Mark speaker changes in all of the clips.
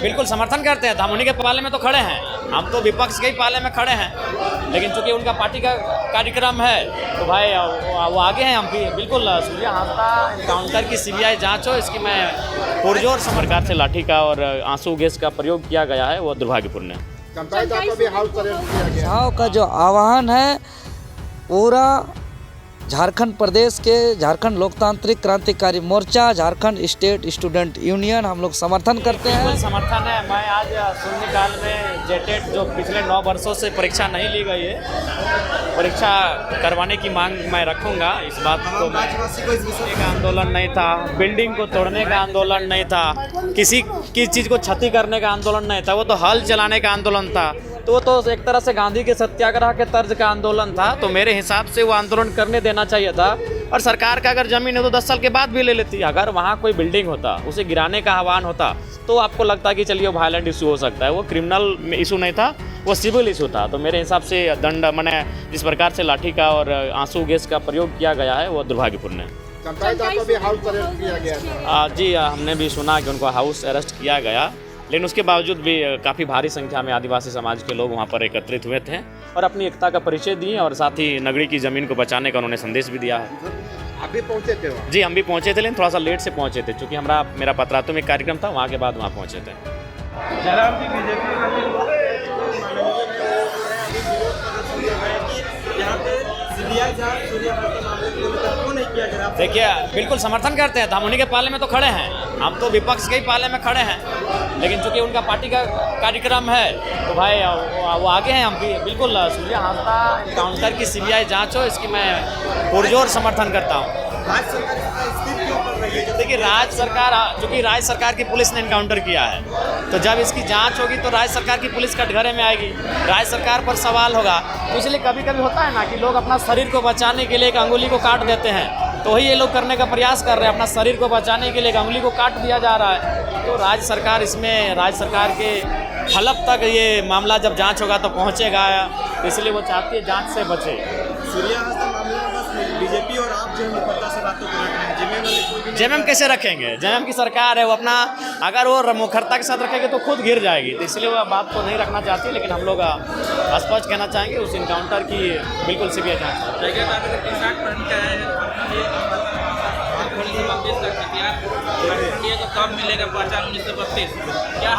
Speaker 1: बिल्कुल समर्थन करते हैं। हम उन्हीं के पाले में तो खड़े हैं, हम तो विपक्ष के ही पाले में खड़े हैं, लेकिन चूंकि उनका पार्टी का कार्यक्रम है तो भाई वो आगे हैं। हम भी बिल्कुल सूर्या हांसदा एनकाउंटर की सीबीआई जांच हो, इसकी मैं पुरजोर सरकार से लाठी का और आंसू गैस का प्रयोग किया गया है, वो दुर्भाग्यपूर्ण है।
Speaker 2: छाव का जो आह्वान है पूरा झारखंड प्रदेश के झारखंड लोकतांत्रिक क्रांतिकारी मोर्चा, झारखंड स्टेट स्टूडेंट यूनियन हम लोग समर्थन करते हैं।
Speaker 1: बिल्कुल समर्थन है। मैं आज शून्यकाल में जेटेट जो पिछले 9 वर्षों से परीक्षा नहीं ली गई है, परीक्षा करवाने की मांग मैं रखूंगा। इस बात को का आंदोलन नहीं था, बिल्डिंग को तोड़ने का आंदोलन नहीं था, किसी चीज़ को क्षति करने का आंदोलन नहीं था, वो तो हल चलाने का आंदोलन था। तो वो तो एक तरह से गांधी के सत्याग्रह के तर्ज का आंदोलन था। तो मेरे हिसाब से वो आंदोलन करने देना चाहिए था। और सरकार का अगर ज़मीन है तो 10 साल के बाद भी ले लेती। अगर वहाँ कोई बिल्डिंग होता, उसे गिराने का आह्वान होता, तो आपको लगता कि चलिए वो वायलेंट इशू हो सकता है। वो क्रिमिनल इशू नहीं था, वो सिविल इशू था। तो मेरे हिसाब से दंड मैंने जिस प्रकार से लाठी का और आंसू गैस का प्रयोग किया गया है, वो दुर्भाग्यपूर्ण है। जी, हमने भी सुना कि उनको हाउस अरेस्ट किया गया, लेकिन उसके बावजूद भी काफ़ी भारी संख्या में आदिवासी समाज के लोग वहाँ पर एकत्रित हुए थे और अपनी एकता का परिचय दिए और साथ ही नगरी की ज़मीन को बचाने का उन्होंने संदेश भी दिया है।
Speaker 3: आप भी पहुँचे थे वहाँ?
Speaker 1: जी, हम भी पहुँचे थे, लेकिन थोड़ा सा लेट से पहुँचे थे, क्योंकि मेरा पतरातु में कार्यक्रम था, वहाँ के बाद वहाँ पहुँचे थे।
Speaker 4: जयराम जी बीजेपी
Speaker 1: देखिए, बिल्कुल समर्थन करते हैं। हम उन्हीं के पाले में तो खड़े हैं, हम तो विपक्ष के ही पाले में खड़े हैं, लेकिन चूंकि उनका पार्टी का कार्यक्रम है तो भाई वो आगे हैं। हम भी बिल्कुल सूर्या हांसदा एनकाउंटर की सीबीआई जांच हो, इसकी मैं पुरजोर समर्थन करता हूँ। देखिए, चूँकि राज्य सरकार की पुलिस ने एनकाउंटर किया है, तो जब इसकी जांच होगी तो राज्य सरकार की पुलिस कटघरे में आएगी, राज्य सरकार पर सवाल होगा। तो इसलिए कभी कभी होता है ना कि लोग अपना शरीर को बचाने के लिए एक अंगुली को काट देते हैं, तो वही ये लोग करने का प्रयास कर रहे हैं। अपना शरीर को बचाने के लिए एक अंगुली को काट दिया जा रहा है। तो राज्य सरकार के हलफ तक ये मामला जब जांच होगा तो पहुंचेगा, तो इसलिए वो चाहती है जांच से बचे।
Speaker 4: बीजेपी और आप जो मुखरता से बातों को रख रहे हैं,
Speaker 1: जेएमएम कैसे रखेंगे? जेएमएम की सरकार है, वो अपना अगर वो मुखरता के साथ रखेंगे तो खुद गिर जाएगी, तो इसलिए वो बात को नहीं रखना चाहती। लेकिन हम लोग स्पष्ट कहना चाहेंगे उस इनकाउंटर की बिल्कुल सीबीआई
Speaker 4: तो कब मिलेगा पहचान 1932? क्या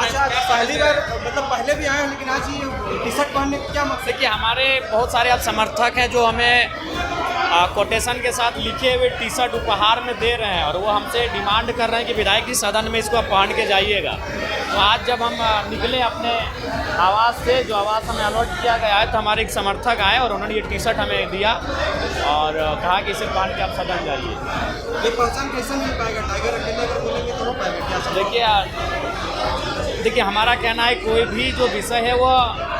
Speaker 3: पहली बार मतलब पहले भी आए, लेकिन आज ये टी शर्ट पहनने का क्या मकसद?
Speaker 1: देखिए, हमारे बहुत सारे अब समर्थक हैं जो हमें कोटेशन के साथ लिखे हुए टी शर्ट उपहार में दे रहे हैं, और वो हमसे डिमांड कर रहे हैं कि विधायक जी सदन में इसको पहन के जाइएगा। तो आज जब हम निकले अपने आवास से, जो आवास हमें अलॉट किया गया है, तो हमारे एक समर्थक आए और उन्होंने ये टी शर्ट हमें दिया और कहा कि इसे पहन के आप सदन जाइए।
Speaker 3: ये पहचान कैसे मिल पाएगा? टाइगर अकेले अगर बोलेंगे तो हो पाएगा क्या?
Speaker 1: देखिए, हमारा कहना है कोई भी जो विषय है वो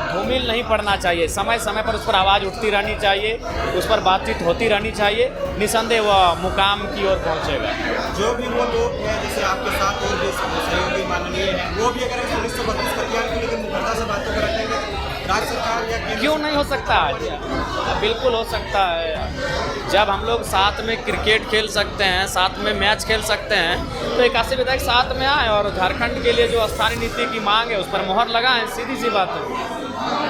Speaker 1: धूमिल नहीं पड़ना चाहिए। समय समय पर उस पर आवाज़ उठती रहनी चाहिए, उस पर बातचीत होती रहनी चाहिए, निसंदेह वह मुकाम की ओर पहुंचेगा।
Speaker 3: जो भी वो लोग हैं जैसे आपके साथ और भी सहयोगी माननीय हैं, वो भी अगर 1932 का त्याग के लिए मुखरता से बातों को रखेंगे, राज्य सरकार या
Speaker 1: क्यों नहीं हो सकता? बिल्कुल हो सकता है। जब हम लोग साथ में क्रिकेट खेल सकते हैं, साथ में मैच खेल सकते हैं, तो 81 विधायक साथ में आए और झारखंड के लिए जो स्थानीय नीति की मांग है उस पर मोहर लगाएं। सीधी सी बात है।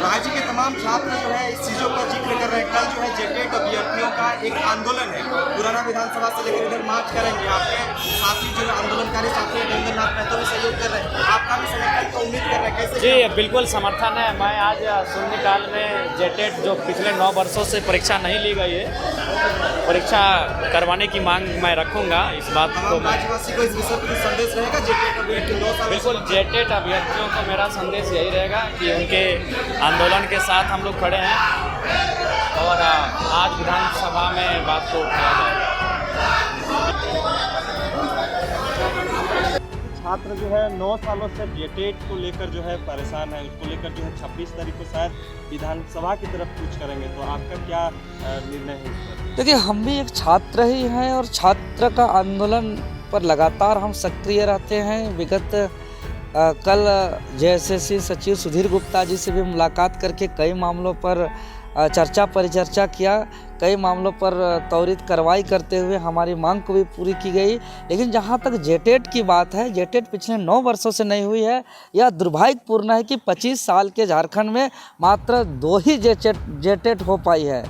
Speaker 3: राज्य के तमाम छात्र जो है इस चीज़ों का जिक्र कर रहे हैं। कल जो है जेटेट अभ्यर्थियों का एक आंदोलन है, पुराना विधानसभा से लेकर इधर मार्च करेंगे। आपके साथी जो है आंदोलनकारी साथी रविंद्रनाथ महतो भी सहयोग कर रहे हैं, आपका भी समर्थन तो उम्मीद कर रहे हैं, कैसे?
Speaker 1: जी, बिल्कुल समर्थन है। मैं आज शून्यकाल में जेटेट जो पिछले 9 वर्षों से परीक्षा नहीं ली गई है, परीक्षा करवाने की मांग मैं रखूंगा। इस बात को
Speaker 3: राज्यवासी को इस विषय पर संदेश रहेगा जेटेट अभ्यर्थी 2 साल?
Speaker 1: बिल्कुल, जेटेट अभ्यर्थियों को मेरा संदेश यही रहेगा कि उनके आंदोलन के साथ हम लोग खड़े हैं और आज विधानसभा में बात को उठाया जाएगा।
Speaker 4: छात्र जो है 9 सालों से जेटेट को लेकर जो है परेशान है, उसको लेकर जो है 26 तारीख को शायद विधानसभा की तरफ कूच करेंगे, तो आपका क्या निर्णय है इस पर?
Speaker 2: देखिए, हम भी एक छात्र ही हैं और छात्र का आंदोलन पर लगातार हम सक्रिय रहते हैं। विगत कल जेएसएससी सचिव सुधीर गुप्ता जी से भी मुलाकात करके कई मामलों पर चर्चा परिचर्चा किया, कई मामलों पर त्वरित कार्रवाई करते हुए हमारी मांग को भी पूरी की गई। लेकिन जहां तक जेटेट की बात है, जेटेट पिछले 9 वर्षों से नहीं हुई है। यह दुर्भाग्यपूर्ण है कि 25 साल के झारखंड में मात्र 2 ही जेटेट हो पाई है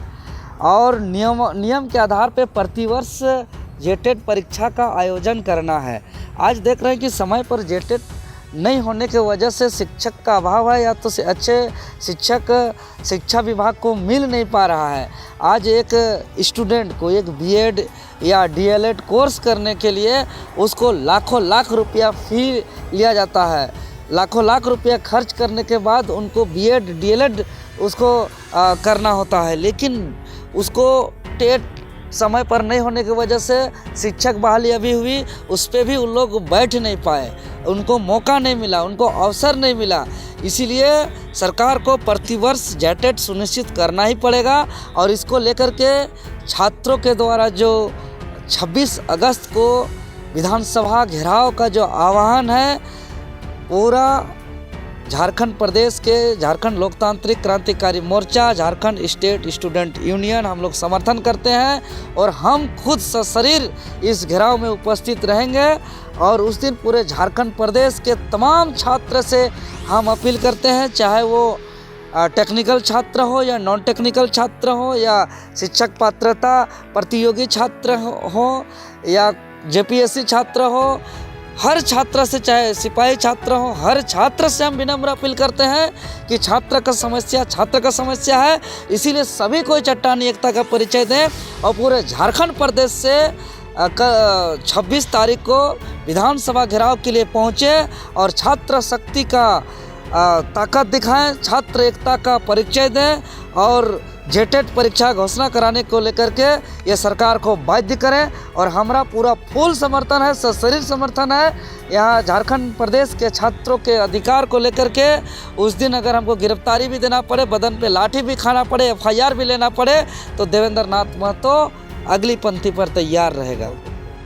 Speaker 2: और नियम के आधार पर प्रतिवर्ष जेटेट परीक्षा का आयोजन करना है। आज देख रहे हैं कि समय पर जेटेट नहीं होने की वजह से शिक्षक का अभाव है, या तो अच्छे शिक्षक शिक्षा विभाग को मिल नहीं पा रहा है। आज एक स्टूडेंट को एक बीएड या डीएलएड कोर्स करने के लिए उसको लाखों लाख रुपया फी लिया जाता है। लाखों लाख रुपया खर्च करने के बाद उनको बीएड डीएलएड उसको करना होता है, लेकिन उसको टेट समय पर नहीं होने की वजह से शिक्षक बहाली अभी हुई, उस पर भी उन लोग बैठ नहीं पाए, उनको मौका नहीं मिला, उनको अवसर नहीं मिला। इसीलिए सरकार को प्रतिवर्ष जेटेट सुनिश्चित करना ही पड़ेगा और इसको लेकर के छात्रों के द्वारा जो 26 अगस्त को विधानसभा घेराव का जो आह्वान है, पूरा झारखंड प्रदेश के झारखंड लोकतांत्रिक क्रांतिकारी मोर्चा, झारखंड स्टेट स्टूडेंट यूनियन हम लोग समर्थन करते हैं और हम खुद सशरीर इस घेराव में उपस्थित रहेंगे। और उस दिन पूरे झारखंड प्रदेश के तमाम छात्र से हम अपील करते हैं, चाहे वो टेक्निकल छात्र हो या नॉन टेक्निकल छात्र हो या शिक्षक पात्रता प्रतियोगी छात्र हो या जेपीएससी छात्र हो, हर छात्र से, चाहे सिपाही छात्र हो, हर छात्र से हम विनम्र अपील करते हैं कि छात्र का समस्या है। इसीलिए सभी को चट्टानी एकता का परिचय दें और पूरे झारखंड प्रदेश से 26 तारीख को विधानसभा घेराव के लिए पहुँचे और छात्र शक्ति का ताकत दिखाएं, छात्र एकता का परिचय दें और जेटेट परीक्षा घोषणा कराने को लेकर के ये सरकार को बाध्य करें। और हमारा पूरा फुल समर्थन है, सशरीर समर्थन है। यहाँ झारखंड प्रदेश के छात्रों के अधिकार को लेकर के उस दिन अगर हमको गिरफ्तारी भी देना पड़े, बदन पे लाठी भी खाना पड़े, FIR भी लेना पड़े, तो देवेंद्र नाथ महतो अगली पंक्ति पर तैयार रहेगा।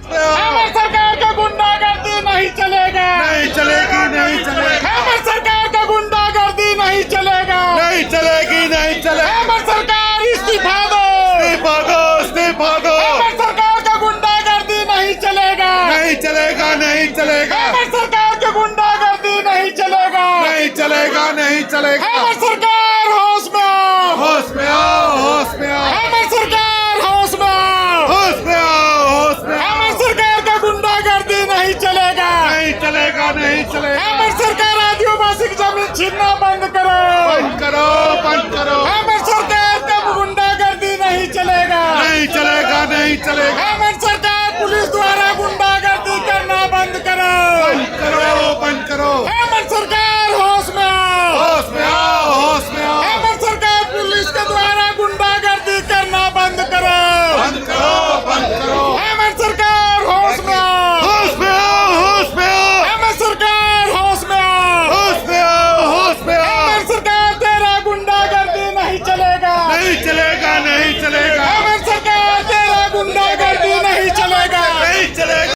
Speaker 5: सरकार का गुंडागर्दी नहीं चलेगा,
Speaker 6: नहीं चलेगी, नहीं चलेगी,
Speaker 5: सरकार का गुंडागर्दी नहीं चलेगा,
Speaker 6: नहीं चलेगी, नहीं चलेगी।
Speaker 5: सरकार इस्तीफा दो,
Speaker 6: इस्तीफा दो, इस्तीफा दो।
Speaker 5: सरकार का गुंडागर्दी नहीं चलेगा,
Speaker 6: नहीं चलेगा, नहीं चलेगा,
Speaker 5: सरकार का गुंडागर्दी नहीं चलेगा,
Speaker 6: नहीं चलेगा, नहीं चलेगा।
Speaker 5: सरकार होश में आओ,
Speaker 6: होश में आओ, होश में आओ,
Speaker 5: सरकार होश में आओ,
Speaker 6: होश में आओ, होश में आओ।
Speaker 5: सरकार का गुंडागर्दी नहीं चलेगा,
Speaker 6: नहीं चलेगा, नहीं चलेगा।
Speaker 5: सरकार आदिवासी की जमीन छीनना बंद करो,
Speaker 6: बंद करो, बंद करो।
Speaker 5: सरकार का गुंडागर्दी नहीं चलेगा,
Speaker 6: नहीं चलेगा, नहीं चलेगा।
Speaker 5: सरकार पुलिस द्वारा गुंडागर्दी करना बंद करो,
Speaker 6: बंद करो, बंद करो।
Speaker 5: सरकार होश में आओ,
Speaker 6: होश में आओ, होश में आओ।
Speaker 5: सरकार पुलिस के द्वारा गुंडागर्दी करना बंद करो,
Speaker 6: बंद करो, बंद करो।
Speaker 5: सरकार होश में आओ,
Speaker 6: होश में आओ, होश में आओ,
Speaker 5: सरकार होश में आओ,
Speaker 6: होश में आओ, होश में आओ।
Speaker 5: सरकार तेरा गुंडागर्दी नहीं चलेगा,
Speaker 6: नहीं चलेगा, नहीं चलेगा।